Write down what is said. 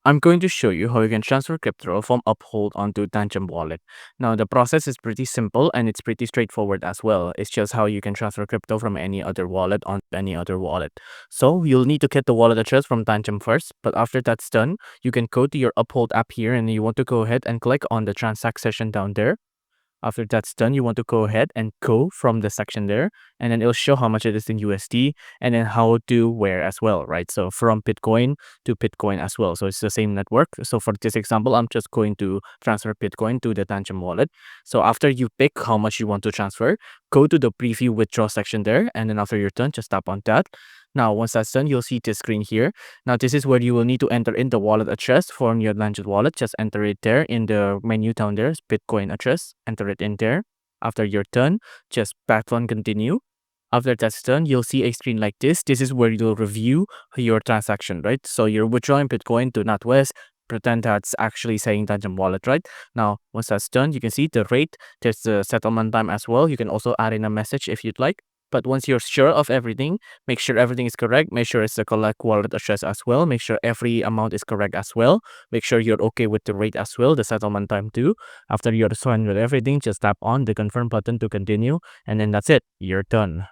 I'm going to show you how you can transfer crypto from Uphold onto Tangem wallet. Now, the process is pretty simple and it's pretty straightforward as well. It's just how you can transfer crypto from any other wallet onto any other wallet. So you'll need to get the wallet address from Tangem first, but after that's done, you can go to your Uphold app here and you want to go ahead and click on the transact session down there. After that's done, you want to go ahead and go from the section there, and then it'll show how much it is in USD and then how to where as well, right? So from Bitcoin to Bitcoin as well. So it's the same network. So for this example, I'm just going to transfer Bitcoin to the Tangem wallet. So after you pick how much you want to transfer, go to the preview withdraw section there, and then after you're done, just tap on that. Now, once that's done, you'll see this screen here. Now, this is where you will need to enter in the wallet address for your Tangem wallet. Just enter it there in the menu down there, Bitcoin address. Enter it in there. After you're done, just back on continue. After that's done, you'll see a screen like this. This is where you'll review your transaction, right? So you're withdrawing Bitcoin to NatWest. Pretend that's actually saying Tangem wallet, right? Now, once that's done, you can see the rate. There's the settlement time as well. You can also add in a message if you'd like. But once you're sure of everything, make sure everything is correct. Make sure it's the correct wallet address as well. Make sure every amount is correct as well. Make sure you're okay with the rate as well, the settlement time too. After you're done with everything, just tap on the confirm button to continue. And then that's it. You're done.